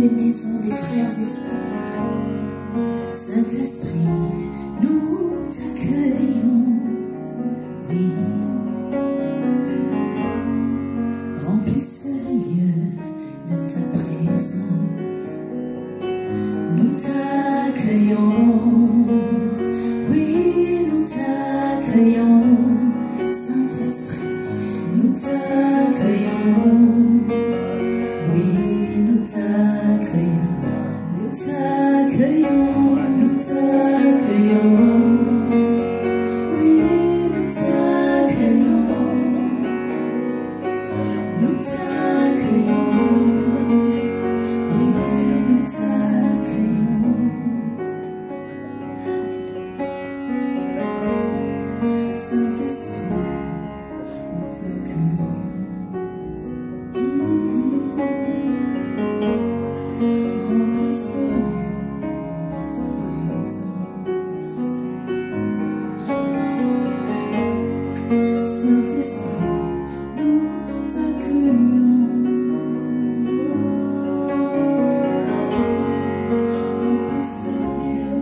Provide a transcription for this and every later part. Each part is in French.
les maisons des frères et sœurs. Saint-Esprit, nous t'accueillons, oui. Remplis ce lieu de ta présence. Nous t'accueillons, oui, nous t'accueillons. Saint-Esprit, nous t'accueillons, oui, nous t'accueillons, nous t'accueillons, nous t'accueillons, oui, nous t'accueillons, nous t'accueillons, oui, nous t'accueillons. Saint-Esprit, nous t'accueillons. Remplis ce lieu de ta présence. Saint-Esprit, nous t'accueillons. Remplis ce lieu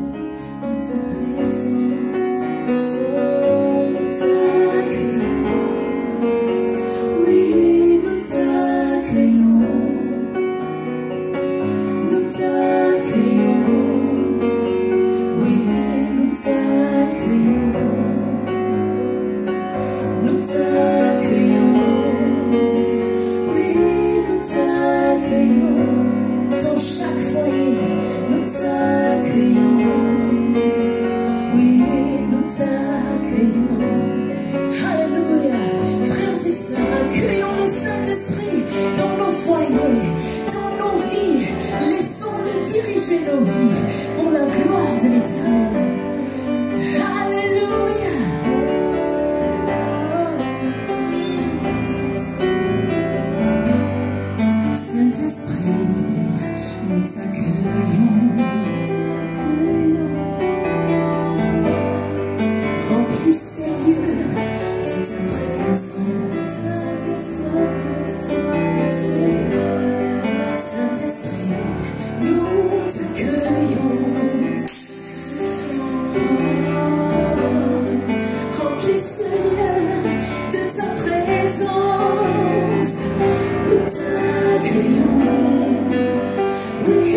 de ta présence. Nous t'accueillons. Oui, nous t'accueillons. Nous t'accueillons. Oui, nous t'accueillons. Nous t'accueillons. Oui, nous t'accueillons. Dans chaque foyer, nous t'accueillons. Oui, nous t'accueillons. Alléluia. Frères et sœurs, accueillons le Saint-Esprit dans nos foyers, dans nos vies. Laissons-le diriger nos vies pour la gloire de l'Éternel. Alléluia. Saint-Esprit, nous t'accueillons. Remplis ces lieux de ta présence. Saint-Esprit, nous t'accueillons. Remplis ce lieu de ta présence. Nous t'accueillons. Oui,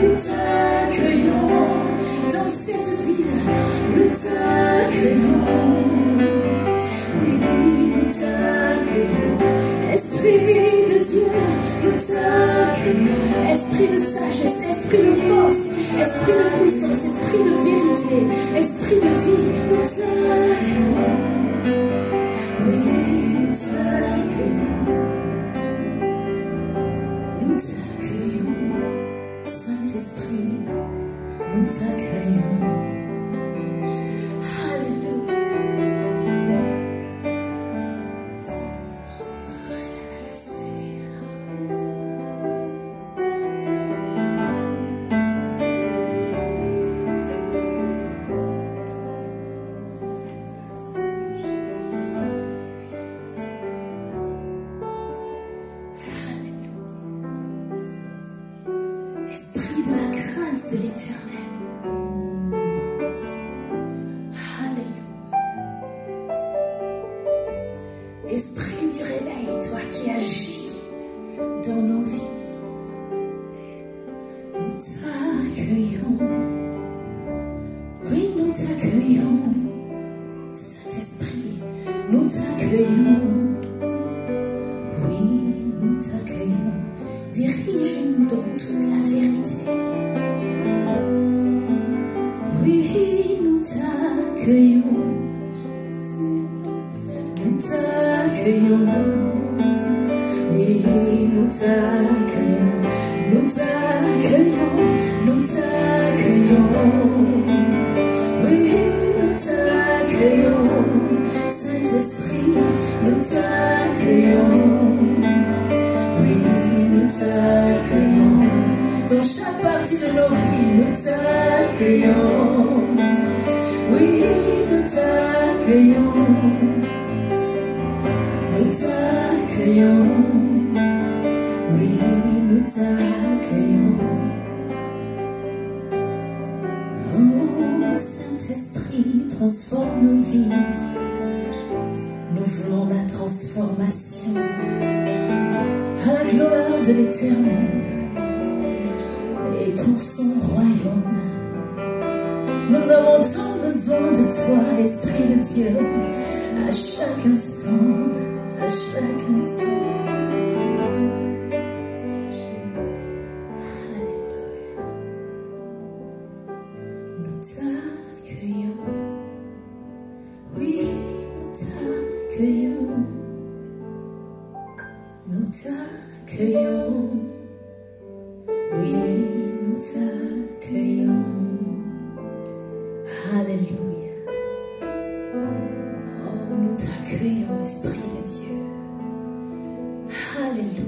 nous t'accueillons. Dans cette ville, nous t'accueillons. Oui, nous t'accueillons. Esprit de Dieu, nous t'accueillons. Esprit de sagesse, esprit de force, esprit de puissance, esprit de vérité, esprit de vie, nous t'accueillons. Oui, nous t'accueillons. Nous t'accueillons. Saint-Esprit, nous t'accueillons. Alléluia. Esprit de la crainte de l'Éternel. Alléluia. Esprit du réveil, toi qui agis dans nos vies, nous t'accueillons. Oui, nous t'accueillons. Saint-Esprit, nous t'accueillons. Oui, nous t'accueillons. Dirige-nous dans toute la vérité. Oui, nous t'accueillons. Nous t'accueillons. Oui, nous t'accueillons. Nous t'accueillons. Nous t'accueillons. Oui, nous t'accueillons. Saint-Esprit, nous t'accueillons. Oui, nous t'accueillons. Dans chaque partie de nos vies, nous t'accueillons. Oui, nous t'accueillons. Nous t'accueillons. Oui, nous t'accueillons. Saint-Esprit, transforme nos vies. Nous voulons la transformation à la gloire de l'Éternel et pour son royaume. Nous avons tant besoin de toi, Esprit de Dieu, à chaque instant, à chaque instant. Nous t'accueillons, oui, nous t'accueillons. Alléluia. Oh, nous t'accueillons, Esprit de Dieu. Alléluia.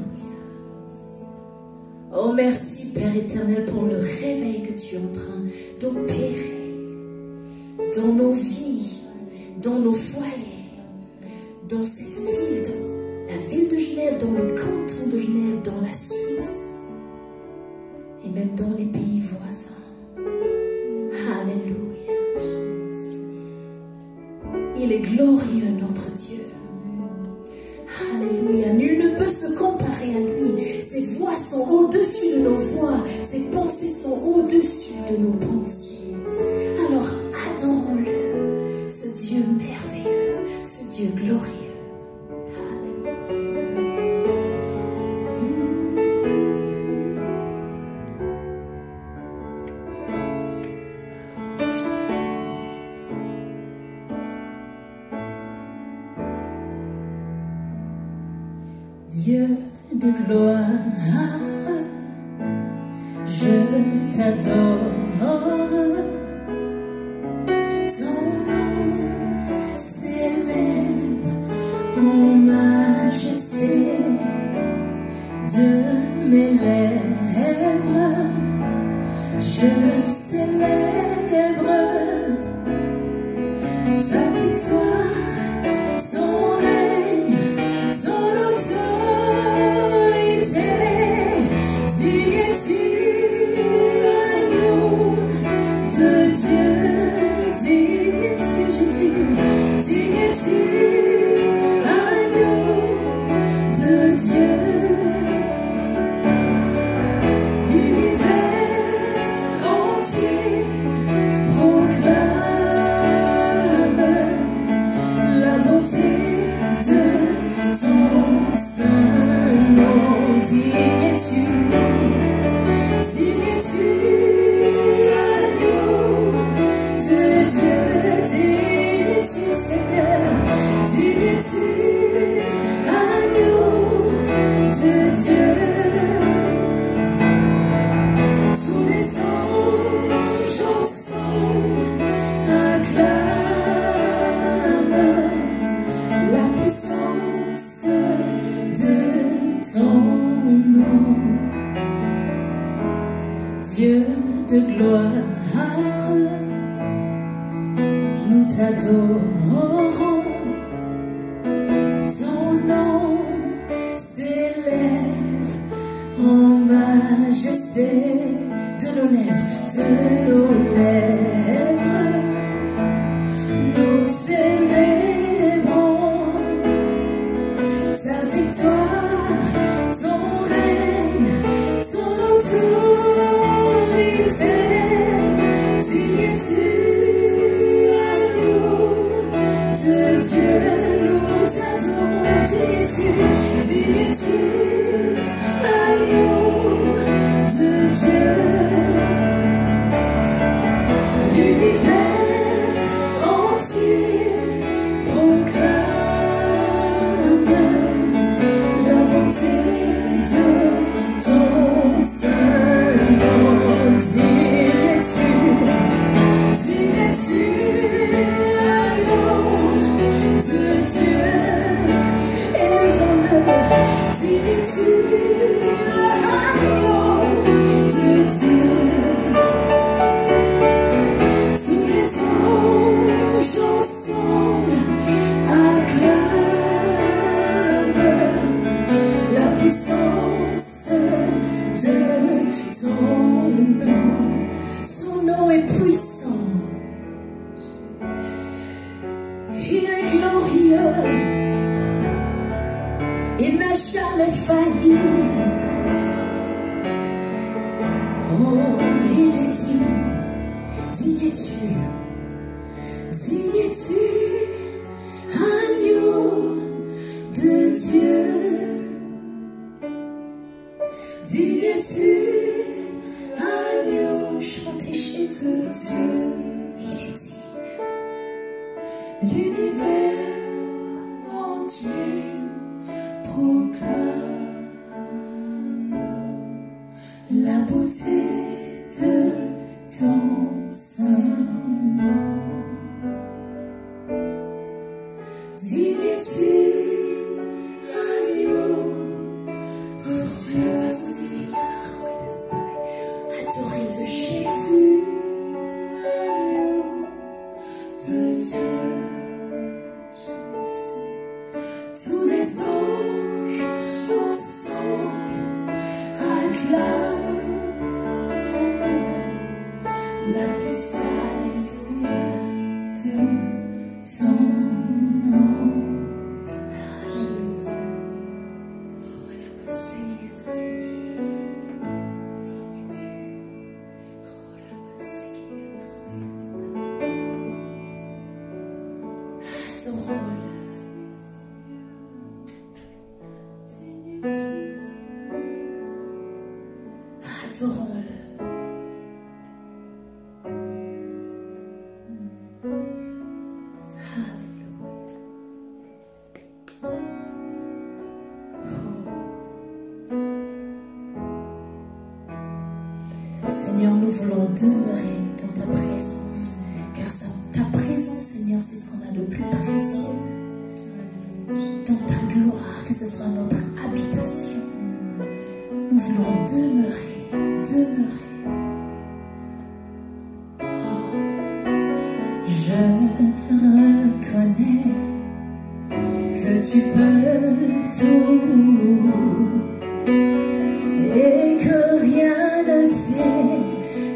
Oh, merci, Père éternel, pour le réveil que tu es en train d'opérer dans nos vies, dans nos foyers, dans cette ville, dans la ville de Genève, dans le canton de Genève, dans la Suisse et même dans les pays voisins. Alléluia. Il est glorieux, notre Dieu. Alléluia. Nul ne peut se comparer à lui. Ses voix sont au-dessus de nos voix. Ses pensées sont au-dessus de nos pensées. Alors adorons-le, ce Dieu merveilleux, ce Dieu glorieux. Dieu de gloire, je t'adore. Ton nom s'élève en majesté de mes lèvres. Je célèbre ta victoire. Dieu de gloire, nous t'adorons. Ton nom s'élève en majesté de nos lèvres, de nos lèvres. Nous célébrons ta victoire, ton règne, ton autorité. Digne jamais failli. Oh, il est digne es-tu, agneau de Dieu. Digne es-tu, agneau, chantez chez Dieu. Il est digne. L'univers entier proclame la beauté de ton saint nom. Digne es-tu, agneau de Dieu. Adorez-le, Jésus, agneau de Dieu. Tous les anges ensemble acclament la puissance de ton nom. Adorons-le. Seigneur, nous voulons demeurer dans ta présence, car ta présence, Seigneur, c'est ce qu'on a de plus précieux. Dans ta gloire, que ce soit notre habitation, nous voulons demeurer. Oh, je reconnais que tu peux tout et que rien ne t'est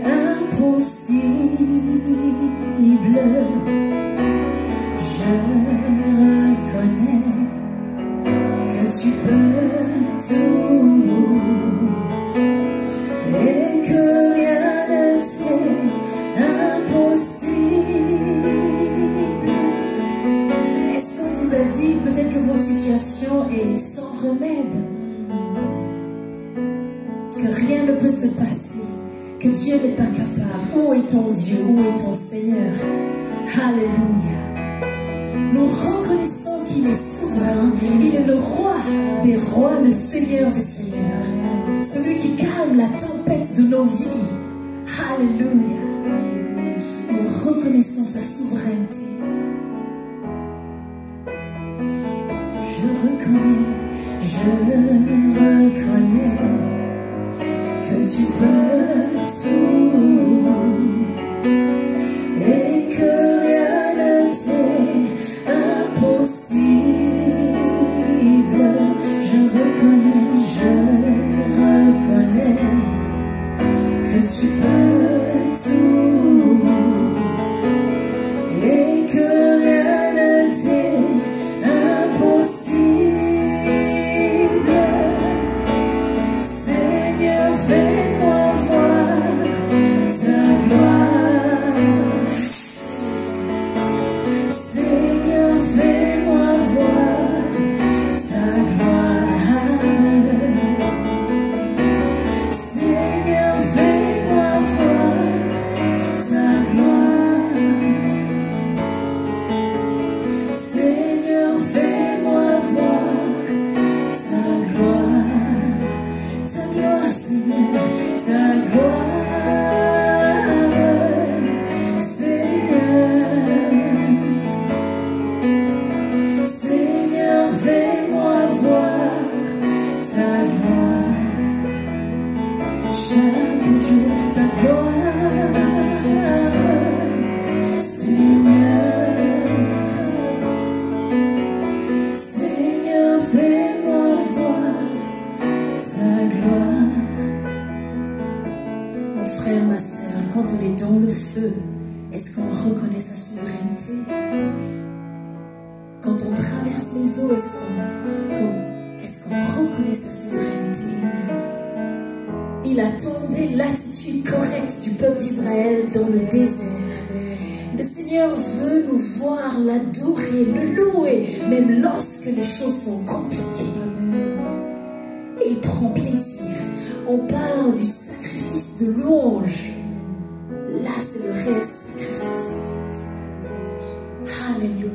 impossible. Je reconnais que tu peux tout et que rien ne t'est impossible. Est-ce qu'on vous a dit peut-être que votre situation est sans remède, que rien ne peut se passer, que Dieu n'est pas capable? Où est ton Dieu? Où est ton Seigneur? Alléluia. Nous reconnaissons qu'il est souverain. Il est le roi des rois, le Seigneur des seigneurs, celui qui calme la tempête de nos vies. Alléluia. Nous reconnaissons sa souveraineté. Je reconnais que tu peux tout et que rien ne t'est impossible. Je reconnais que tu peux tout et que rien ne t'est impossible. Seigneur, fais-moi voir ta gloire. Seigneur, fais-moi voir ta gloire. Seigneur, fais-moi voir ta gloire. Seigneur, fais-moi voir ta gloire. Ta gloire, Seigneur, ta gloire. Seigneur, fais-moi voir ta gloire. Chaque jour, ta gloire. Seigneur, fais-moi voir ta gloire. Mon frère, ma soeur, quand on est dans le feu, est-ce qu'on reconnaît sa souveraineté? Quand on traverse les eaux, est-ce qu'on est-ce qu'on reconnaît sa souveraineté? Il attendait l'attitude correcte du peuple d'Israël dans le désert. Le Seigneur veut nous voir l'adorer, le louer, même lorsque les choses sont compliquées. Et il prend plaisir. On parle du sacrifice de louange. Là, c'est le réel sacrifice. Alléluia.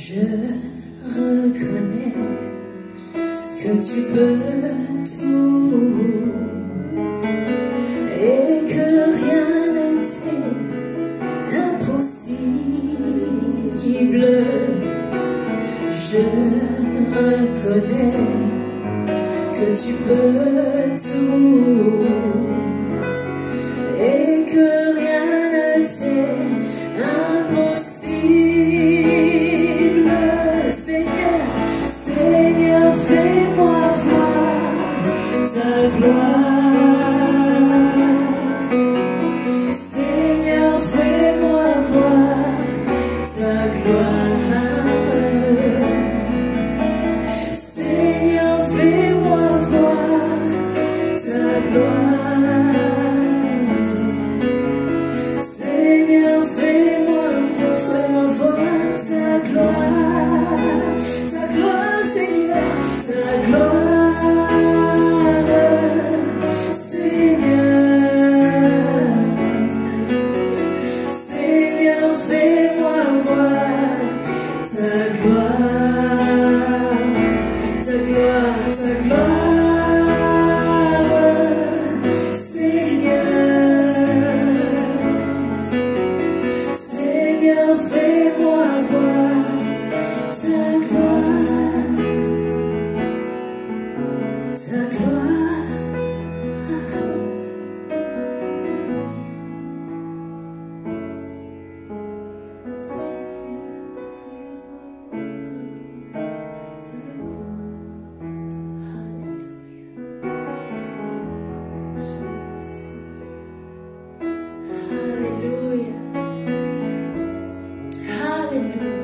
Je reconnais que tu peux tout et que rien n'était impossible. Je reconnais que tu peux tout et que rien n'était impossible. Seigneur, fais-moi voir ta gloire. Seigneur, fais-moi voir ta gloire. Seigneur, fais-moi voir ta gloire. Seigneur, fais-moi voir ta gloire. Ta gloire, Seigneur, ta gloire. Seigneur, Seigneur, fais-moi voir ta gloire. Ta gloire, ta gloire. Seigneur, Seigneur, fais-moi voir ta gloire. Ta gloire. Alléluia. Alléluia.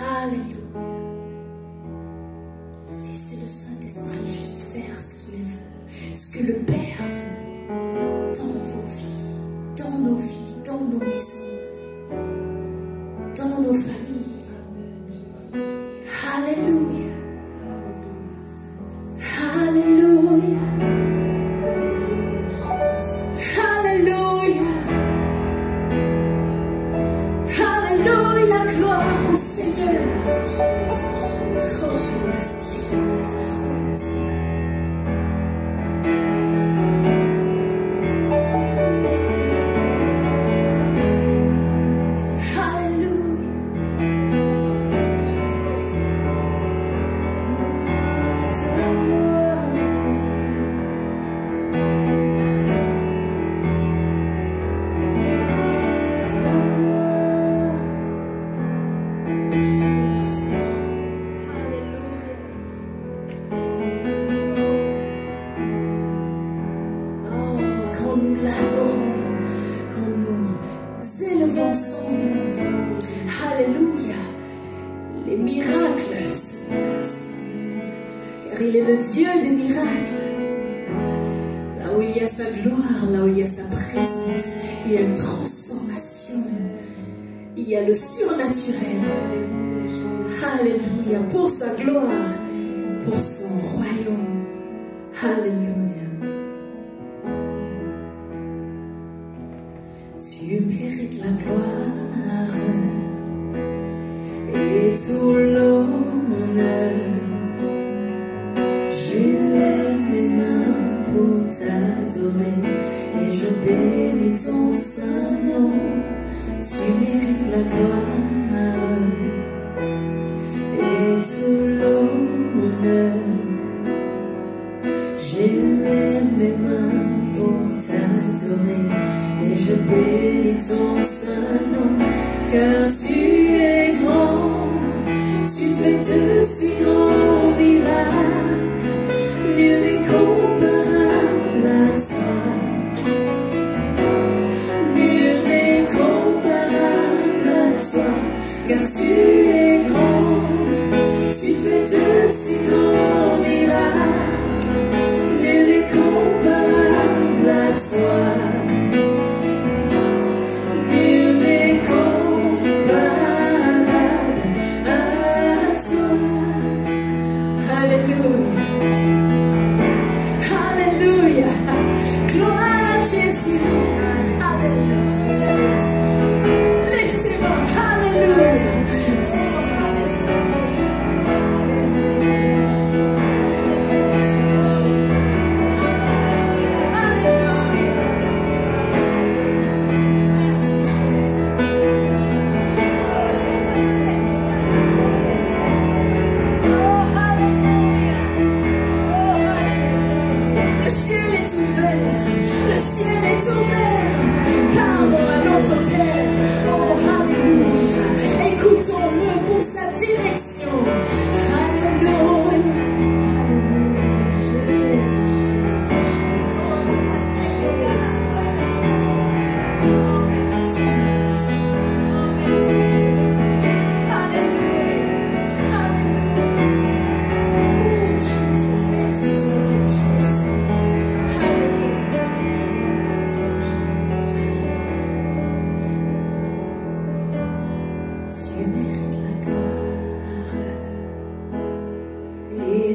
Alléluia. Laissez le Saint-Esprit juste faire ce qu'il veut, ce que le Père veut, dans vos vies, dans nos vies, dans nos maisons, dans nos familles. Alléluia. Alléluia. Alléluia. Alléluia. Gloire au Seigneur. Alléluia. Les miracles se passent. Car il est le Dieu des miracles. Là où il y a sa gloire, là où il y a sa présence, il y a une transformation. Il y a le surnaturel. Alléluia. Pour sa gloire, pour son royaume. Alléluia. Tu mérites la gloire et tout l'honneur. J'élève mes mains pour t'adorer et je bénis ton saint nom. Tu mérites la gloire et tout l'honneur. J'élève mes mains pour t'adorer et je bénis ton saint nom, car tu es grand. fais de si grands miracles, nul n'est comparable à toi. Nul n'est comparable à toi, car tu es grand. Tu fais de si grands miracles, nul n'est comparable à toi. Nul n'est comparable à toi. Alléluia. Alléluia. Gloire à Jésus. Alléluia. Liftez-moi. Alléluia.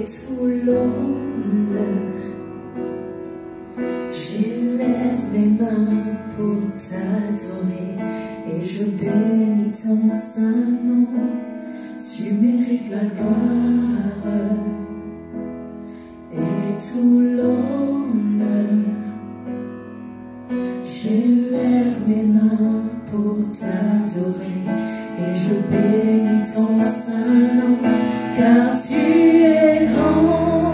Tout l'honneur, j'élève mes mains pour t'adorer et je bénis ton saint nom. Tu mérites la gloire et tout l'honneur. J'élève mes mains pour t'adorer et je bénis ton saint nom, car tu es grand,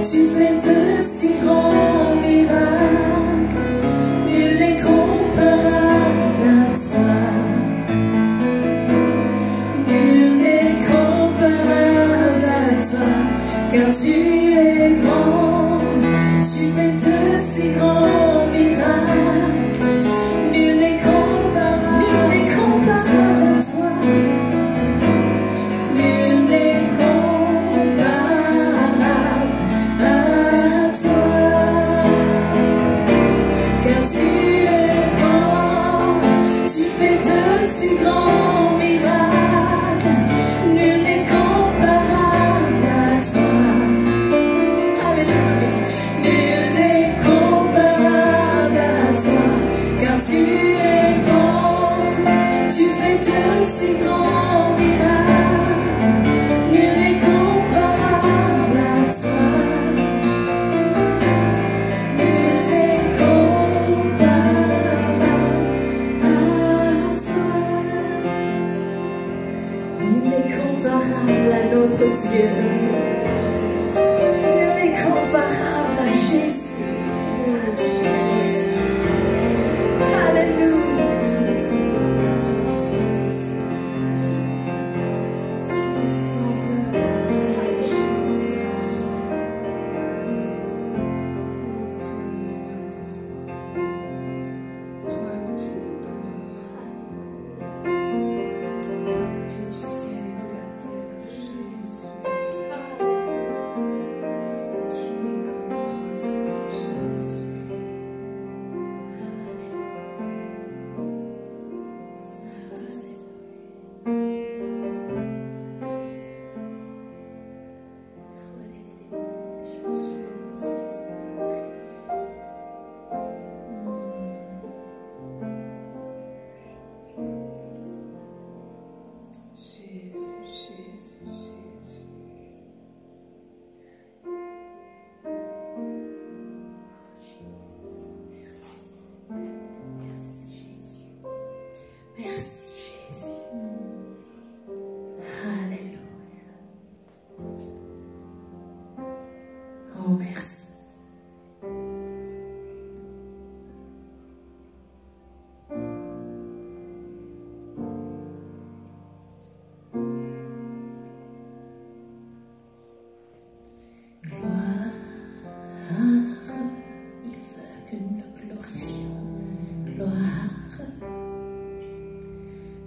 tu fais de si grands miracles, nul n'est comparable à toi. Nul n'est comparable à toi, car tu es grand, tu fais de si grands miracles, nul n'est comparable à toi. Nul n'est comparable.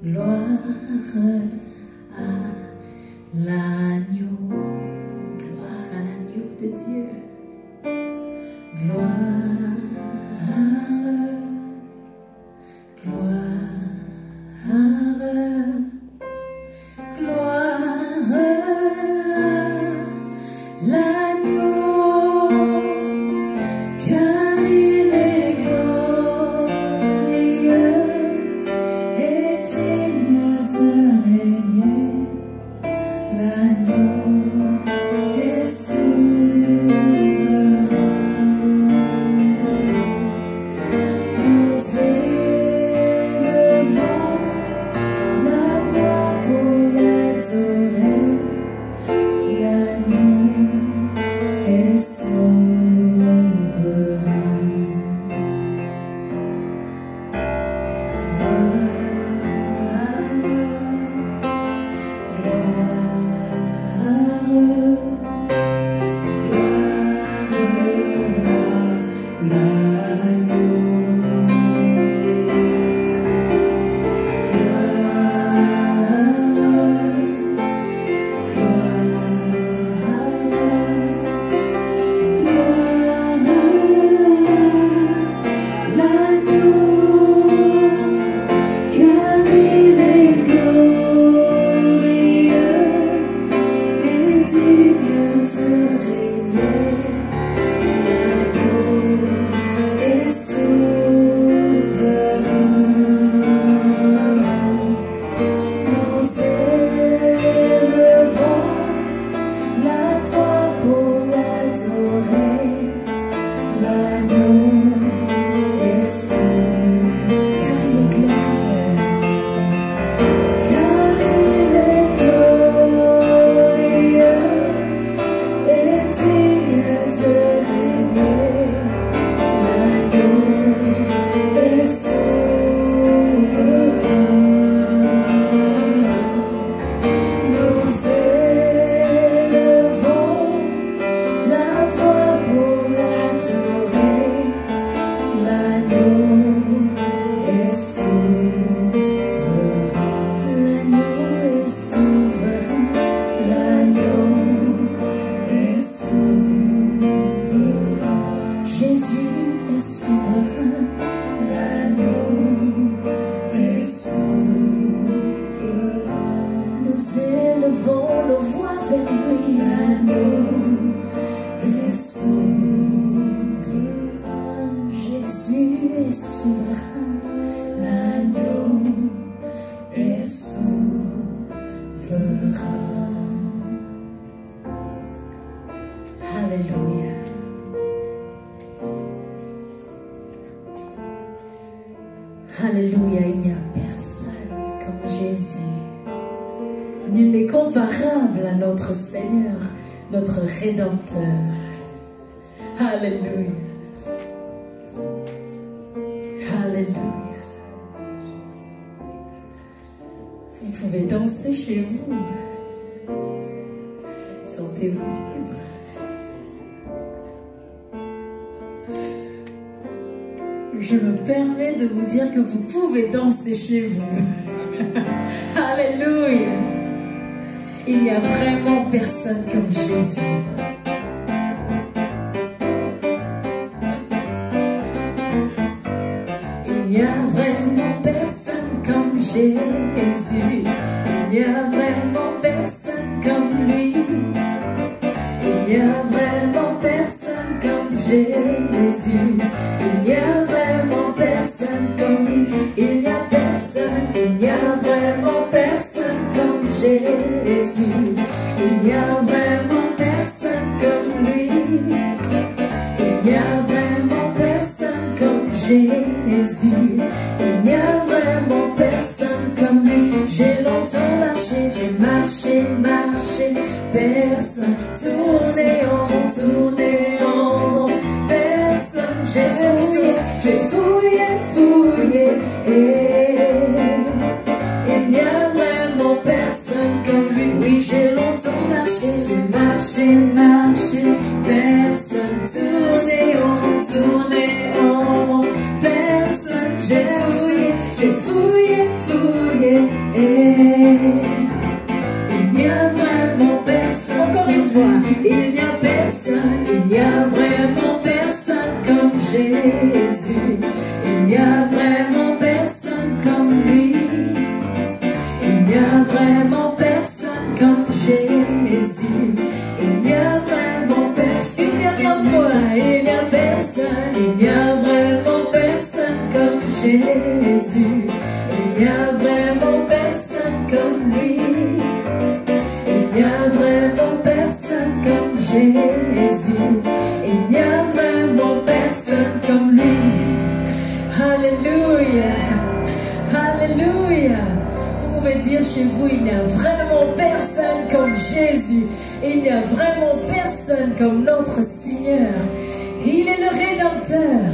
gloire à l'agneau, gloire à l'agneau de Dieu, gloire, gloire, gloire à l'agneau, car il est glorieux et digne de régner. L'agneau est souverain. Nous élevons la voix pour l'adorer. L'agneau est souverain. Alléluia. Alléluia, il n'y a personne comme Jésus. Nul n'est comparable à notre Seigneur, notre Rédempteur. Alléluia. Alléluia. Vous pouvez danser chez vous. Sentez-vous libre. Je me permets de vous dire que vous pouvez danser chez vous. Alléluia. Il n'y a vraiment personne comme Jésus. Il n'y a vraiment personne comme Jésus. Il n'y a vraiment personne comme lui. Il n'y a vraiment personne comme Jésus. Il n'y a vraiment personne comme lui. Il n'y a personne, il n'y a vraiment personne comme Jésus. Il n'y a vraiment personne comme lui. Il n'y a vraiment personne comme Jésus. Il n'y a vraiment personne comme lui. J'ai longtemps marché, j'ai marché, marché. Personne, tourné en rond, tourné en rond. Personne, j'ai fouillé, fouillé. Il n'y a vraiment personne comme lui. Oui, j'ai longtemps marché, j'ai marché, marché. Personne, tourné en rond, tourné en rond. Personne, j'ai Jésus. Il n'y a vraiment personne comme lui. Il n'y a vraiment personne comme Jésus. Il n'y a vraiment personne comme lui. Alléluia, alléluia. Vous pouvez dire chez vous, il n'y a vraiment personne comme Jésus. Il n'y a vraiment personne comme notre Seigneur. Il est le Rédempteur.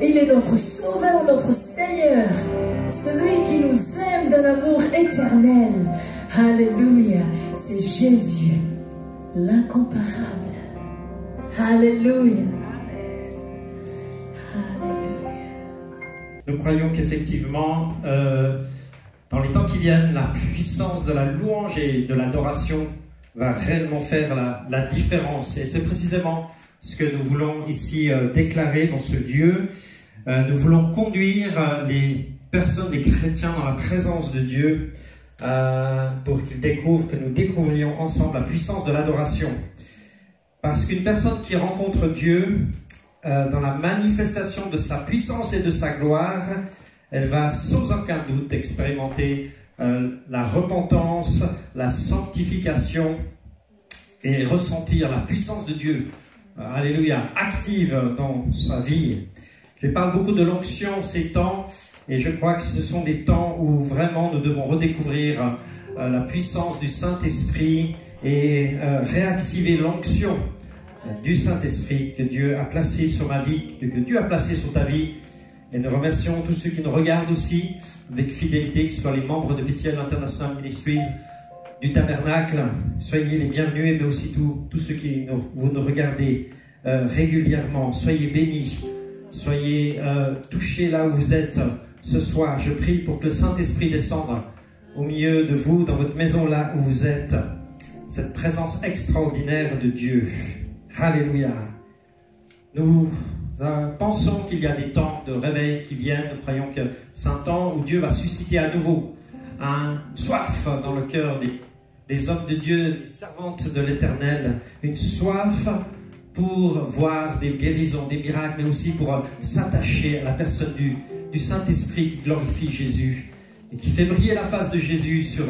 Il est notre Sauveur, notre Seigneur. Celui qui nous aime d'un amour éternel. Alléluia. C'est Jésus, l'incomparable. Alléluia. Alléluia. Nous croyons qu'effectivement, dans les temps qui viennent, la puissance de la louange et de l'adoration va réellement faire la différence. Et c'est précisément ce que nous voulons ici déclarer dans ce lieu. Nous voulons conduire les personnes, les chrétiens dans la présence de Dieu pour qu'ils découvrent, que nous découvrions ensemble la puissance de l'adoration. Parce qu'une personne qui rencontre Dieu dans la manifestation de sa puissance et de sa gloire, elle va sans aucun doute expérimenter la repentance, la sanctification et ressentir la puissance de Dieu, alléluia, active dans sa vie. Je parle beaucoup de l'onction ces temps et je crois que ce sont des temps où vraiment nous devons redécouvrir la puissance du Saint-Esprit et réactiver l'onction du Saint-Esprit que Dieu a placé sur ma vie, que Dieu a placé sur ta vie. Et nous remercions tous ceux qui nous regardent aussi avec fidélité, que ce soit les membres de Bethel International Ministries, du Tabernacle. Soyez les bienvenus, mais aussi tous ceux qui vous nous regardez régulièrement. Soyez bénis, soyez touchés là où vous êtes ce soir. Je prie pour que le Saint-Esprit descende au milieu de vous, dans votre maison là où vous êtes. Cette présence extraordinaire de Dieu. Alléluia. Nous pensons qu'il y a des temps de réveil qui viennent. Nous croyons que c'est un temps où Dieu va susciter à nouveau une soif dans le cœur des hommes de Dieu, des servantes de l'Éternel. Une soif pour voir des guérisons, des miracles, mais aussi pour s'attacher à la personne du Saint-Esprit qui glorifie Jésus et qui fait briller la face de Jésus sur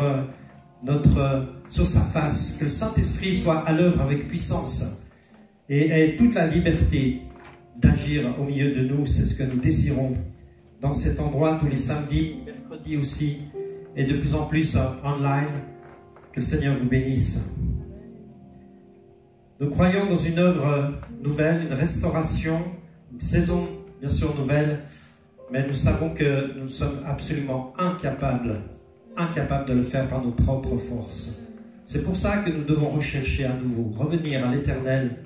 sa face. Que le Saint-Esprit soit à l'œuvre avec puissance et ait toute la liberté d'agir au milieu de nous. C'est ce que nous désirons dans cet endroit tous les samedis, mercredis aussi, et de plus en plus online. Que le Seigneur vous bénisse. Nous croyons dans une œuvre nouvelle, une restauration, une saison bien sûr nouvelle, mais nous savons que nous sommes absolument incapables de le faire par nos propres forces. C'est pour ça que nous devons rechercher à nouveau, revenir à l'Éternel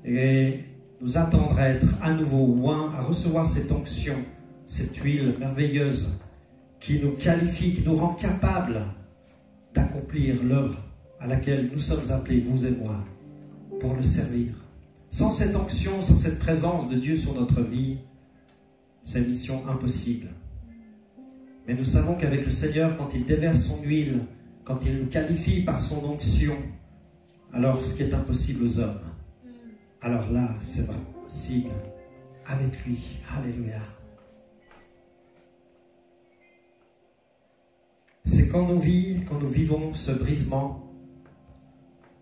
et nous attendre à être à nouveau oints, à recevoir cette onction, cette huile merveilleuse qui nous qualifie, qui nous rend capables d'accomplir l'œuvre à laquelle nous sommes appelés, vous et moi, pour le servir. Sans cette onction, sans cette présence de Dieu sur notre vie, c'est une mission impossible. Mais nous savons qu'avec le Seigneur, quand il déverse son huile, quand il nous qualifie par son onction, alors ce qui est impossible aux hommes, alors là, c'est vraiment possible avec lui. Alléluia. C'est quand nous vivons ce brisement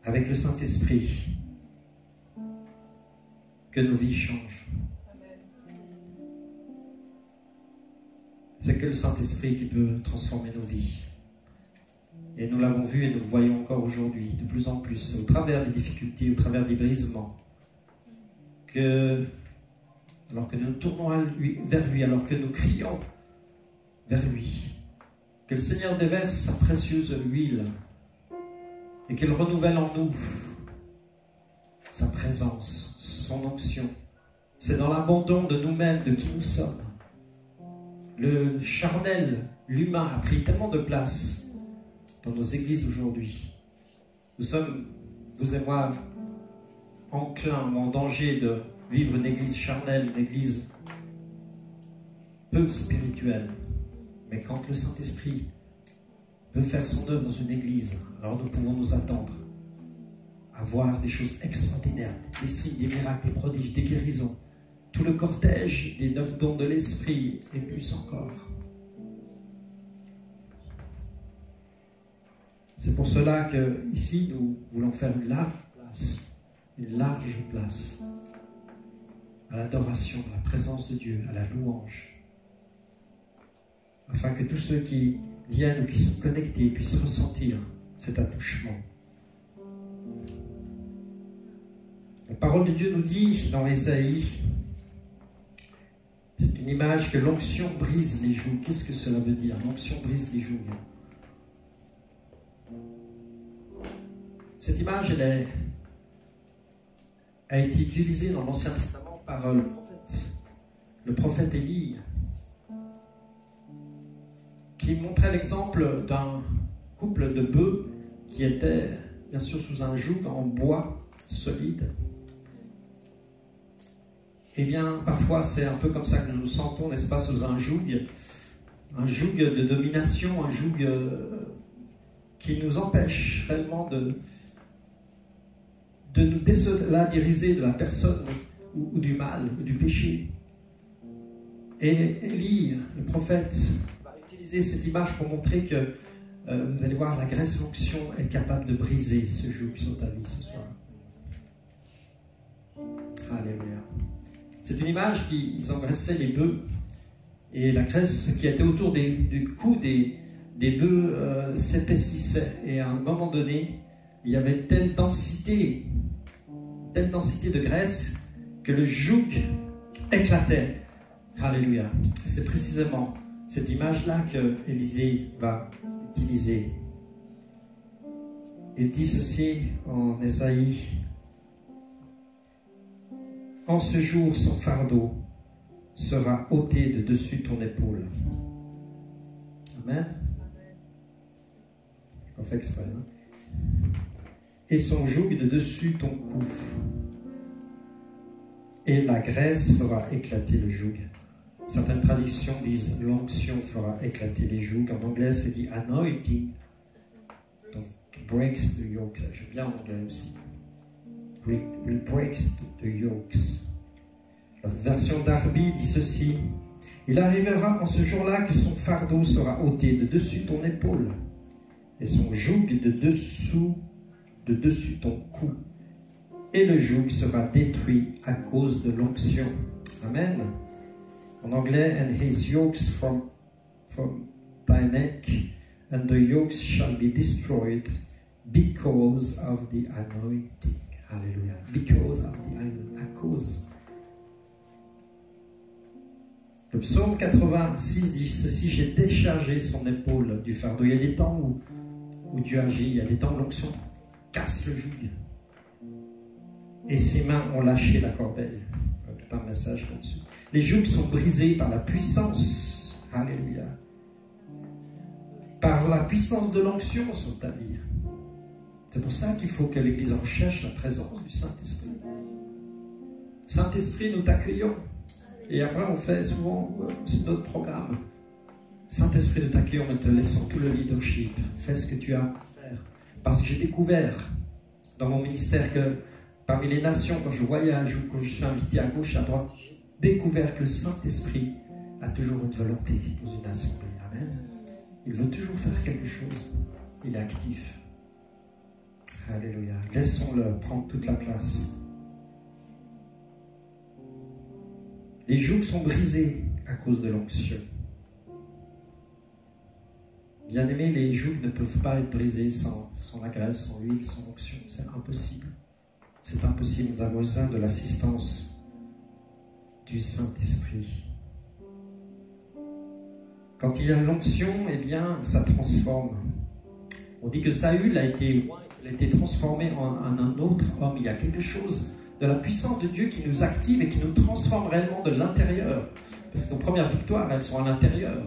avec le Saint-Esprit que nos vies changent. C'est que le Saint-Esprit qui peut transformer nos vies. Et nous l'avons vu et nous le voyons encore aujourd'hui, de plus en plus, au travers des difficultés, au travers des brisements. Alors que nous nous tournons vers lui, alors que nous crions vers lui, que le Seigneur déverse sa précieuse huile et qu'il renouvelle en nous sa présence, son onction. C'est dans l'abandon de nous-mêmes, de qui nous sommes. Le charnel, l'humain a pris tellement de place dans nos églises aujourd'hui. Nous sommes, vous et moi, enclins ou en danger de vivre une église charnelle, une église peu spirituelle. Mais quand le Saint-Esprit veut faire son œuvre dans une église, alors nous pouvons nous attendre à voir des choses extraordinaires, des signes, des miracles, des prodiges, des guérisons. tout le cortège des 9 dons de l'Esprit et plus encore. C'est pour cela que ici nous voulons faire une large place à l'adoration, à la présence de Dieu, à la louange, afin que tous ceux qui viennent ou qui sont connectés puissent ressentir cet attouchement. La parole de Dieu nous dit dans l'Ésaïe, c'est une image que l'onction brise les jougs. Qu'est-ce que cela veut dire? L'onction brise les jougs. Cette image, elle a été utilisée dans l'Ancien Testament par le prophète Élie, qui montrait l'exemple d'un couple de bœufs qui était bien sûr sous un joug en bois solide. Eh bien, parfois, c'est un peu comme ça que nous nous sentons, n'est-ce pas, sous un joug de domination, un joug qui nous empêche réellement de nous désolidariser de la personne ou du mal, ou du péché. Et Élie, le prophète, va utiliser cette image pour montrer que, vous allez voir, la graisse l'onction est capable de briser ce joug sur ta vie ce soir. Alléluia. C'est une image qu'ils engraissaient les bœufs, et la graisse qui était autour du cou des bœufs s'épaississait, et à un moment donné, il y avait telle densité de graisse que le joug éclatait. Alléluia. C'est précisément cette image-là que Élisée va utiliser. Il dit ceci en Ésaïe: en ce jour, son fardeau sera ôté de dessus ton épaule. Amen. On fait exprès, hein? Et son joug de dessus ton cou. Et la graisse fera éclater le joug. Certaines traductions disent l'onction fera éclater les jougs. En anglais, c'est dit anointing. Donc, breaks the yokes. J'aime bien en anglais aussi. Will breaks the yokes. La version Darby dit ceci: il arrivera en ce jour-là que son fardeau sera ôté de dessus ton épaule et son joug de dessus ton cou, et le joug sera détruit à cause de l'onction. Amen. En anglais, and his yokes from thy neck, and the yokes shall be destroyed because of the anointing. Alléluia. Because of the anointing. À cause. Le psaume 86 dit ceci: j'ai déchargé son épaule du fardeau. Il y a des temps où Dieu agit, il y a des temps où l'onction casse le joug. Et ses mains ont lâché la corbeille. Tout un message là-dessus. Les jougs sont brisés par la puissance. Alléluia. Par la puissance de l'onction sur ta vie. C'est pour ça qu'il faut que l'Église recherche la présence du Saint-Esprit. Saint-Esprit, nous t'accueillons. Et après, on fait souvent notre programme. Saint-Esprit, nous t'accueillons, nous te laissons tout le leadership. Fais ce que tu as à faire. Parce que j'ai découvert dans mon ministère que parmi les nations, quand je voyage ou quand je suis invité à gauche, à droite, j'ai découvert que le Saint-Esprit a toujours une volonté dans une assemblée. Amen. Il veut toujours faire quelque chose. Il est actif. Alléluia. Laissons-le prendre toute la place. Les jougs sont brisés à cause de l'onction. Bien aimé, les jougs ne peuvent pas être brisés sans la graisse, sans l'huile, sans l'onction. C'est impossible. C'est impossible. Nous avons besoin de l'assistance du Saint-Esprit. Quand il y a l'onction, eh bien, ça transforme. On dit que Saül a été transformé en un autre homme. Il y a quelque chose de la puissance de Dieu qui nous active et qui nous transforme réellement de l'intérieur. Parce que nos premières victoires, elles sont à l'intérieur.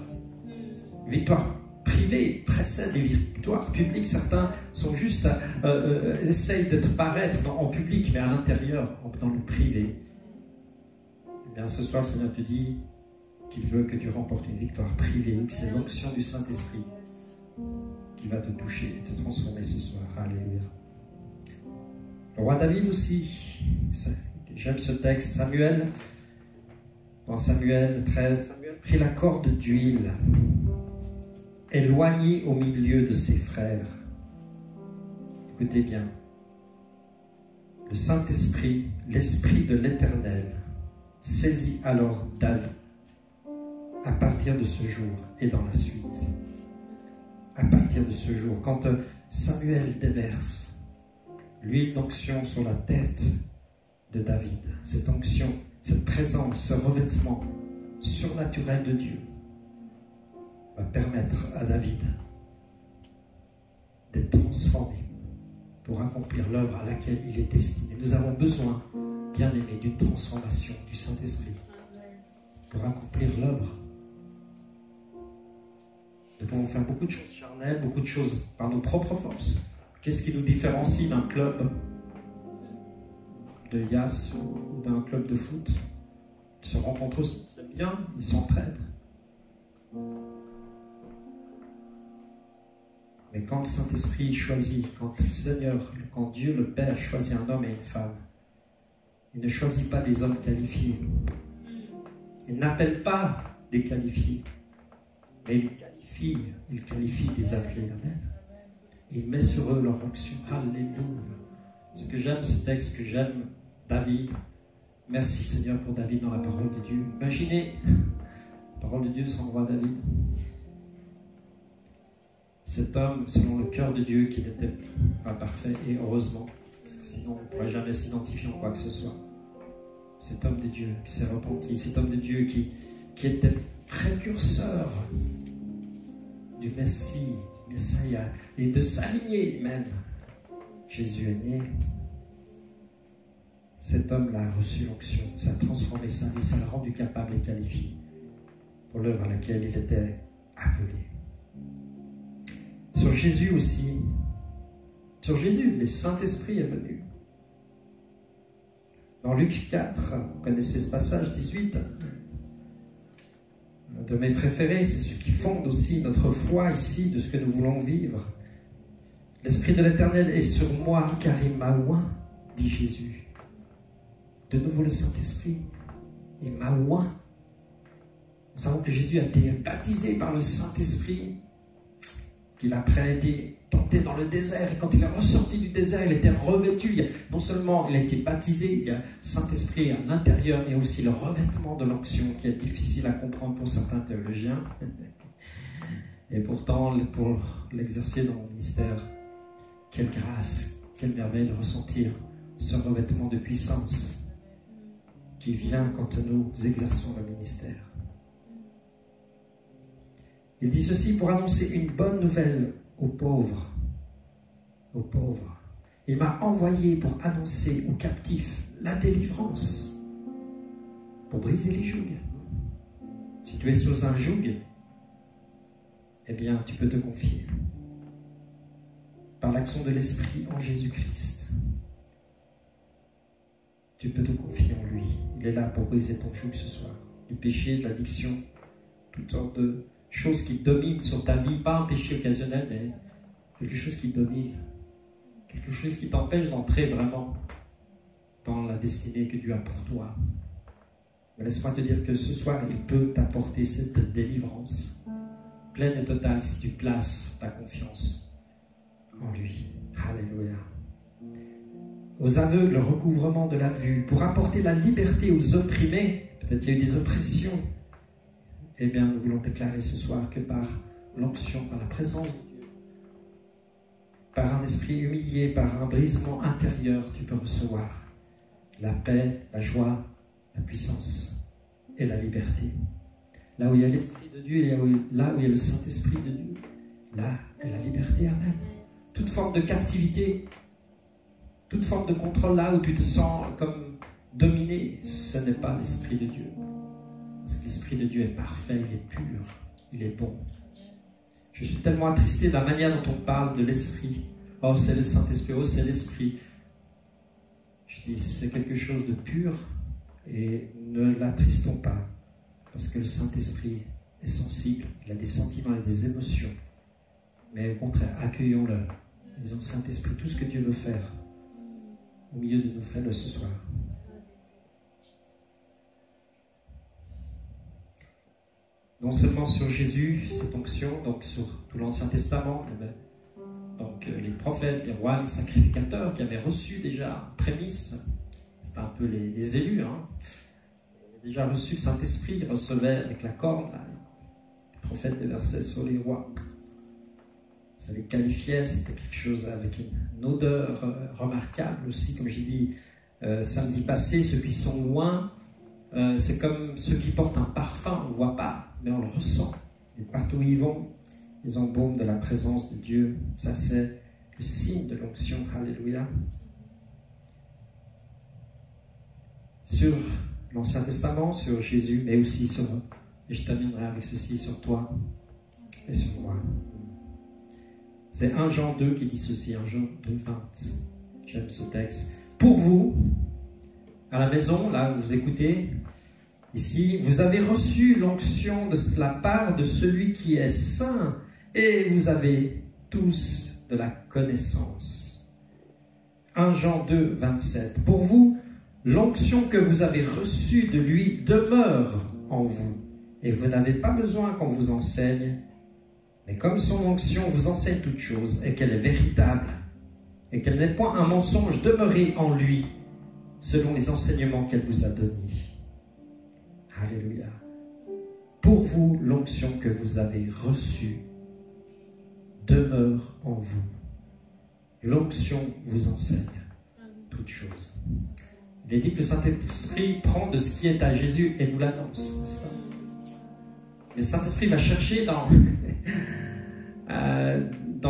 Victoires privées précèdent les victoires publiques. Certains sont juste essayent de te paraître en public, mais à l'intérieur, dans le privé. Eh bien, ce soir, le Seigneur te dit qu'il veut que tu remportes une victoire privée, que c'est l'onction du Saint-Esprit qui va te toucher et te transformer ce soir. Alléluia. Le roi David aussi, j'aime ce texte. Samuel Dans Samuel 13, Samuel prit la corde d'huile, éloigné au milieu de ses frères. Écoutez bien. Le Saint-Esprit, l'Esprit de l'Éternel, saisit alors David à partir de ce jour et dans la suite. À partir de ce jour, quand Samuel déverse l'huile d'onction sur la tête de David, cette onction, cette présence, ce revêtement surnaturel de Dieu va permettre à David d'être transformé pour accomplir l'œuvre à laquelle il est destiné. Nous avons besoin, bien-aimés, d'une transformation du Saint-Esprit pour accomplir l'œuvre. Nous pouvons faire beaucoup de choses charnelles, beaucoup de choses par nos propres forces. Qu'est-ce qui nous différencie d'un club de Yass ou d'un club de foot? Ils se rencontrent aussi, c'est bien, ils s'entraident. Mais quand le Saint-Esprit choisit, quand le Seigneur, quand Dieu le Père choisit un homme et une femme, il ne choisit pas des hommes qualifiés. Il n'appelle pas des qualifiés, mais il qualifie des appelés. Amen. Il met sur eux leur onction. Alléluia. Ce que j'aime, ce texte, que j'aime, David. Merci Seigneur pour David dans la parole de Dieu. Imaginez la parole de Dieu sans le roi David. Cet homme, selon le cœur de Dieu, qui n'était pas parfait, et heureusement, parce que sinon on ne pourrait jamais s'identifier en quoi que ce soit. Cet homme de Dieu qui s'est repenti, cet homme de Dieu qui était précurseur du Messie, du Messiah, et de sa lignée même. Jésus est né. Cet homme-là a reçu l'onction, ça a transformé sa vie, ça l'a rendu capable et qualifié pour l'œuvre à laquelle il était appelé. Sur Jésus aussi, sur Jésus, le Saint-Esprit est venu. Dans Luc 4, vous connaissez ce passage 18, un de mes préférés, c'est ce qui fonde aussi notre foi ici, de ce que nous voulons vivre. L'Esprit de l'Éternel est sur moi, car il m'a oint, dit Jésus. De nouveau le Saint-Esprit, il m'a oint. Nous savons que Jésus a été baptisé par le Saint-Esprit, qu'il a après été tenté dans le désert, et quand il est ressorti du désert, il était revêtu. Non seulement il a été baptisé, il y a le Saint-Esprit à l'intérieur, mais aussi le revêtement de l'onction, qui est difficile à comprendre pour certains théologiens. Et pourtant, pour l'exercer dans le ministère, quelle grâce, quelle merveille de ressentir ce revêtement de puissance qui vient quand nous exerçons le ministère. Il dit ceci pour annoncer une bonne nouvelle aux pauvres. Aux pauvres. Il m'a envoyé pour annoncer aux captifs la délivrance, pour briser les jougs. Si tu es sous un joug, eh bien, tu peux te confier par l'action de l'Esprit en Jésus-Christ. Tu peux te confier en lui. Il est là pour briser ton joug ce soir. Du péché, de l'addiction, toutes sortes de choses qui dominent sur ta vie. Pas un péché occasionnel, mais quelque chose qui domine. Quelque chose qui t'empêche d'entrer vraiment dans la destinée que Dieu a pour toi. Mais laisse-moi te dire que ce soir, il peut t'apporter cette délivrance pleine et totale si tu places ta confiance en lui. Alléluia. Aux aveugles, le recouvrement de la vue, pour apporter la liberté aux opprimés. Peut-être qu'il y a eu des oppressions. Eh bien, nous voulons déclarer ce soir que par l'onction, par la présence de Dieu, par un esprit humilié, par un brisement intérieur, tu peux recevoir la paix, la joie, la puissance et la liberté. Là où il y a l'Esprit de Dieu et là où il y a le Saint-Esprit de Dieu, là est la liberté. Amen. Toute forme de captivité, toute forme de contrôle, là où tu te sens comme dominé, ce n'est pas l'Esprit de Dieu. Parce que l'Esprit de Dieu est parfait, il est pur, il est bon. Je suis tellement attristé de la manière dont on parle de l'Esprit. Oh, c'est le Saint-Esprit, oh, c'est l'Esprit. Je dis, c'est quelque chose de pur et ne l'attristons pas. Parce que le Saint-Esprit est sensible, il a des sentiments et des émotions. Mais au contraire, accueillons-le. Disons, Saint-Esprit, tout ce que Dieu veut faire au milieu de nous, fais-le ce soir. non seulement sur Jésus, cette onction, donc sur tout l'Ancien Testament, donc les prophètes, les rois, les sacrificateurs qui avaient reçu déjà prémisse, c'était un peu les élus, hein. Ils avaient déjà reçu le Saint-Esprit, ils recevaient avec la corne, là, les prophètes déversaient sur les rois. Ça les qualifiait, c'était quelque chose avec une odeur remarquable aussi, comme j'ai dit samedi passé, ceux qui sont loin, c'est comme ceux qui portent un parfum, on ne voit pas, mais on le ressent. Et partout où ils vont, ils embaument de la présence de Dieu. Ça, c'est le signe de l'onction. Alléluia. Sur l'Ancien Testament, sur Jésus, mais aussi sur, et je terminerai avec ceci, sur toi et sur moi. C'est 1 Jean 2 qui dit ceci, 1 Jean 2, 20. J'aime ce texte. Pour vous, à la maison, là où vous écoutez, ici, vous avez reçu l'onction de la part de celui qui est saint et vous avez tous de la connaissance. 1 Jean 2, 27. Pour vous, l'onction que vous avez reçue de lui demeure en vous et vous n'avez pas besoin qu'on vous enseigne. Mais comme son onction vous enseigne toutes choses et qu'elle est véritable et qu'elle n'est point un mensonge, demeurez en lui selon les enseignements qu'elle vous a donnés. Alléluia. Pour vous, l'onction que vous avez reçue demeure en vous. L'onction vous enseigne toutes choses. Il est dit que le Saint-Esprit prend de ce qui est à Jésus et nous l'annonce, n'est-ce pas? Le Saint-Esprit va chercher dans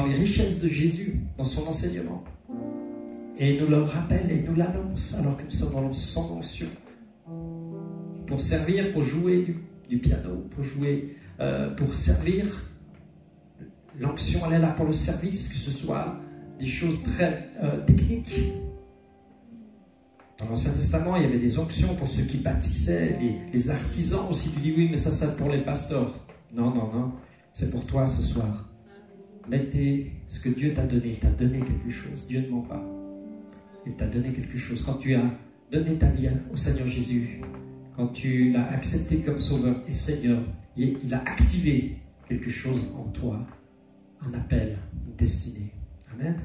les richesses de Jésus, dans son enseignement. Et il nous le rappelle et nous l'annonce alors que nous sommes dans son onction. Pour servir, pour jouer du piano, pour jouer, pour servir. L'onction, elle est là pour le service, que ce soit des choses très techniques. Dans l'Ancien Testament, il y avait des onctions pour ceux qui bâtissaient, les artisans aussi. Tu dis oui, mais ça c'est pour les pasteurs. Non, non, non, c'est pour toi ce soir. Mettez ce que Dieu t'a donné. Il t'a donné quelque chose. Dieu ne ment pas. Il t'a donné quelque chose. Quand tu as donné ta vie au Seigneur Jésus, quand tu l'as accepté comme Sauveur et Seigneur, il a activé quelque chose en toi, un appel, une destinée. Amen.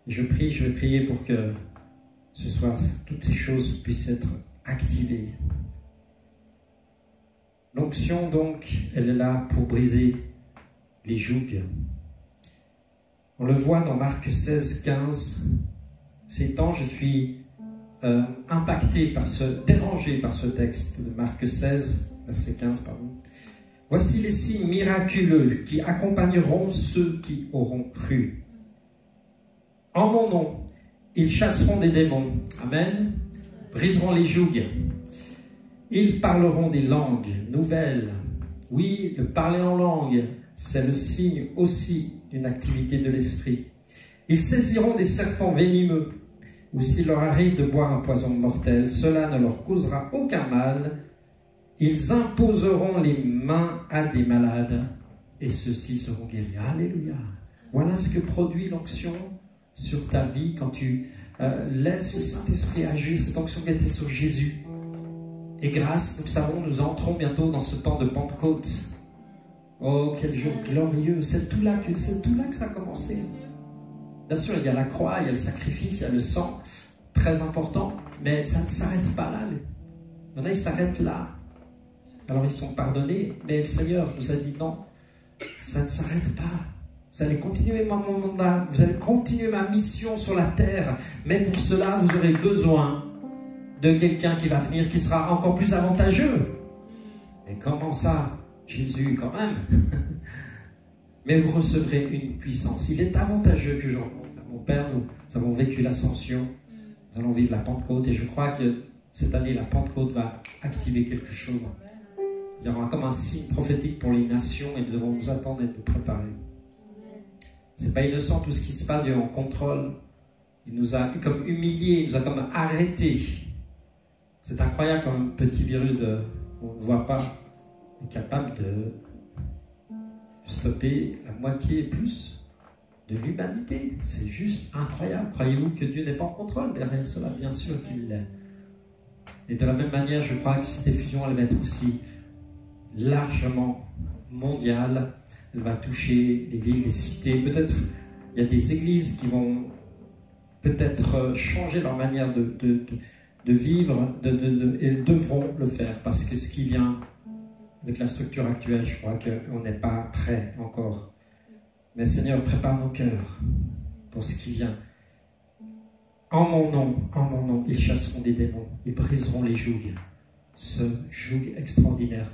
Et je vais prier pour que ce soir, toutes ces choses puissent être activées. L'onction, donc, elle est là pour briser les jougs. On le voit dans Marc 16, 15. Ces temps, je suis dérangé par ce texte de Marc 16, verset 15, pardon. Voici les signes miraculeux qui accompagneront ceux qui auront cru. En mon nom, ils chasseront des démons. Amen. Briseront les jougs. Ils parleront des langues nouvelles. Oui, le parler en langue, c'est le signe aussi d'une activité de l'esprit. Ils saisiront des serpents venimeux. Ou s'il leur arrive de boire un poison mortel, cela ne leur causera aucun mal. Ils imposeront les mains à des malades et ceux-ci seront guéris. Alléluia. Voilà ce que produit l'onction sur ta vie quand tu laisses le Saint-Esprit agir, cette onction qui était sur Jésus. Et grâce, nous savons, nous entrons bientôt dans ce temps de Pentecôte. Oh, quel jour glorieux. C'est tout là que ça a commencé. Bien sûr, il y a la croix, il y a le sacrifice, il y a le sang, très important, mais ça ne s'arrête pas là. Il y en a, ils s'arrêtent là. Alors ils sont pardonnés, mais le Seigneur nous a dit non, ça ne s'arrête pas. Vous allez continuer mon mandat, vous allez continuer ma mission sur la terre, mais pour cela, vous aurez besoin de quelqu'un qui va venir, qui sera encore plus avantageux. Mais comment ça, Jésus, quand même? Mais vous recevrez une puissance. Il est avantageux que mon Père, nous avons vécu l'ascension, nous allons vivre la Pentecôte, et je crois que cette année, la Pentecôte va activer quelque chose. Il y aura comme un signe prophétique pour les nations, et nous devons nous attendre et nous préparer. C'est pas innocent tout ce qui se passe, Dieu en contrôle. Il nous a comme humiliés, il nous a comme arrêtés. C'est incroyable comme un petit virus on ne voit pas est capable de stopper la moitié et plus de l'humanité. C'est juste incroyable. Croyez-vous que Dieu n'est pas en contrôle derrière cela? Bien sûr qu'il l'est. Et de la même manière, je crois que cette effusion, elle va être aussi largement mondiale. Elle va toucher les villes, les cités. Peut-être il y a des églises qui vont peut-être changer leur manière de vivre, et elles devront le faire, parce que ce qui vient avec la structure actuelle, je crois qu'on n'est pas prêt encore. Mais Seigneur, prépare nos cœurs pour ce qui vient. En mon nom, ils chasseront des démons, ils briseront les jougs, ce joug extraordinaire.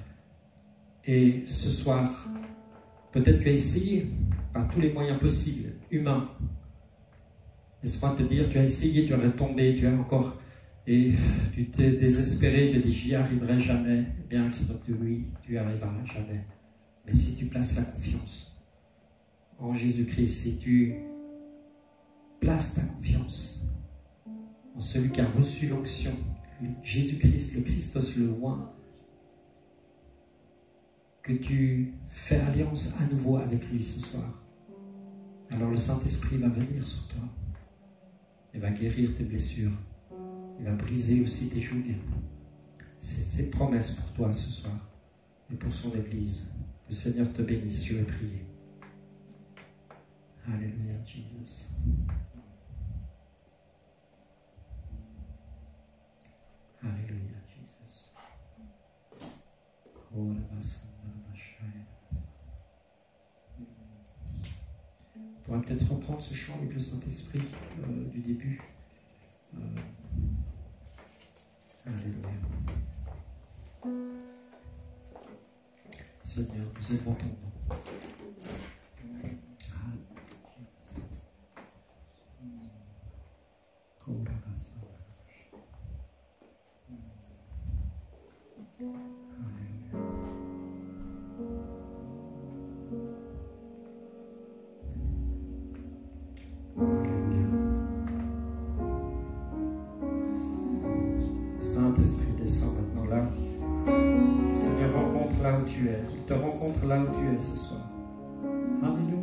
Et ce soir, peut-être tu as essayé par tous les moyens possibles, humains. Laisse-moi te dire, tu as essayé, tu es retombé, tu as encore, et tu t'es désespéré, tu te dis j'y arriverai jamais. Eh bien, le Seigneur te dit oui, tu y arriveras jamais. Mais si tu places la confiance en Jésus-Christ, si tu places ta confiance en celui qui a reçu l'onction, Jésus-Christ, le Christos, le oint, que tu fais alliance à nouveau avec lui ce soir, alors le Saint-Esprit va venir sur toi. Il va guérir tes blessures. Il va briser aussi tes jougs. C'est ses promesses pour toi ce soir et pour son Église. Le Seigneur te bénisse. Je vais prier. Alléluia, Jesus. Alléluia, Jesus. On pourra peut-être reprendre ce chant avec le Saint-Esprit du début. Alléluia. Seigneur, nous élevons ton nom. Saint-Esprit, descend maintenant là. Seigneur, rencontre là où tu es. Il te rencontre là où tu es ce soir. Alléluia.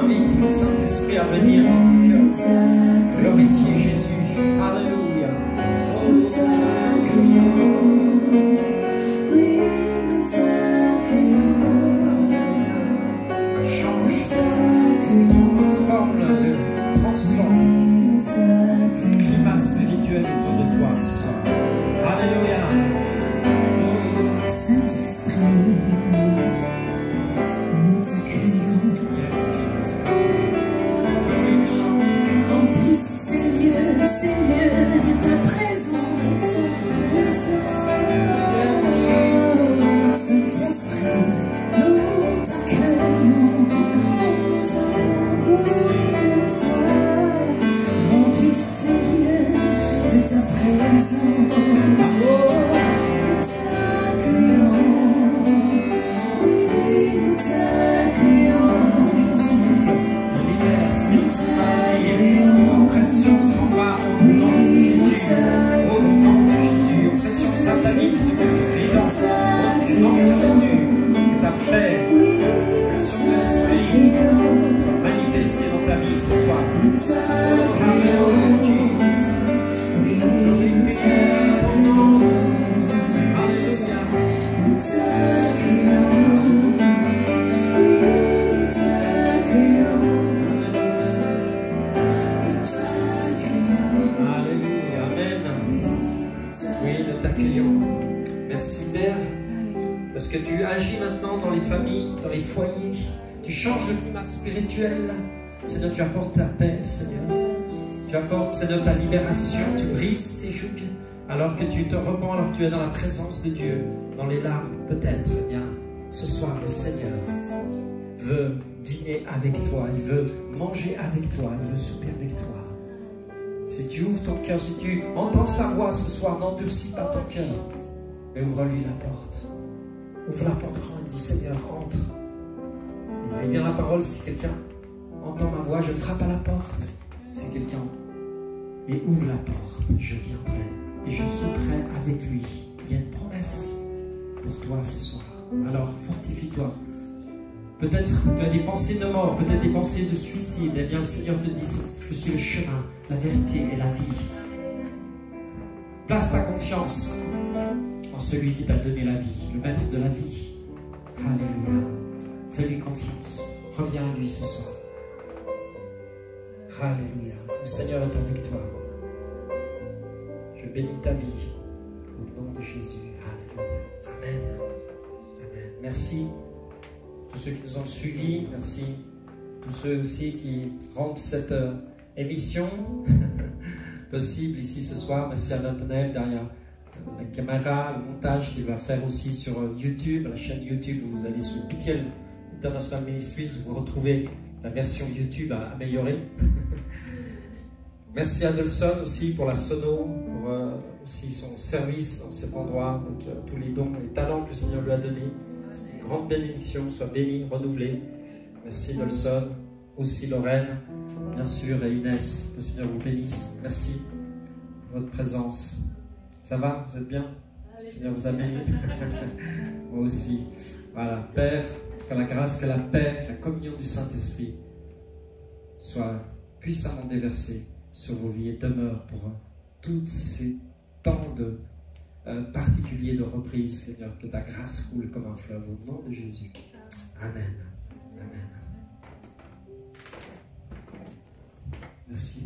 Invite le Saint-Esprit à venir dans ton cœur. présence. Oh, nous t'accueillons. Oui, nous t'accueillons. Nous t'accueillons. Oppression s'en va au nom de Jésus. Au nom de Jésus. Oppression satanique de prison. Au nom de Jésus. Que ta paix, sur l'esprit, soit manifestée dans ta vie ce soir. Hallelujah, Jesus. Alléluia, amen. Oui, nous t'accueillons. Merci Père, parce que tu agis maintenant dans les familles, dans les foyers. Tu changes le climat spirituel. Seigneur, tu apportes ta paix, Seigneur. Tu apportes, Seigneur, ta libération. Tu brises ces jougs. Alors que tu te repens, alors que tu es dans la présence de Dieu, dans les larmes, peut-être, eh bien, ce soir, le Seigneur veut dîner avec toi. Il veut manger avec toi. Il veut souper avec toi. Si tu ouvres ton cœur, si tu entends sa voix ce soir, n'endurcis pas ton cœur, mais ouvre-lui la porte. Ouvre la porte grand et dis, Seigneur, entre. Il est bien la parole, si quelqu'un entend ma voix, je frappe à la porte. Si quelqu'un et ouvre la porte, je viendrai et je souperai avec lui. Il y a une promesse pour toi ce soir. Alors fortifie-toi. Peut-être tu as des pensées de mort, peut-être des pensées de suicide. Eh bien, le Seigneur te dit, je suis le chemin, la vérité et la vie. Place ta confiance en celui qui t'a donné la vie, le maître de la vie. Alléluia. Fais-lui confiance. Reviens à lui ce soir. Alléluia. Le Seigneur est avec toi. Je bénis ta vie au nom de Jésus. Alléluia. Amen. Amen. Merci tous ceux qui nous ont suivis. Merci tous ceux aussi qui rendent cette émission possible ici ce soir. Merci à Nathanaël derrière la caméra, le montage qu'il va faire aussi sur YouTube, la chaîne YouTube. Vous allez sur Pitiel International Ministries, vous retrouvez la version YouTube améliorée. Merci à Delson aussi pour la sono, pour aussi son service dans cet endroit, avec tous les dons, les talents que le Seigneur lui a donnés. C'est une grande bénédiction, soit béni, renouvelé. Merci Delson, aussi Lorraine, bien sûr, et Inès. Que le Seigneur vous bénisse. Merci pour votre présence. Ça va? Vous êtes bien? Le Seigneur vous a béni. Moi aussi. Voilà, Père, que la grâce, que la paix, que la communion du Saint-Esprit soit puissamment déversée sur vos vies et demeure pour tous ces temps de particuliers de reprise, Seigneur, que ta grâce coule comme un fleuve au nom de Jésus. Amen. Amen. Merci.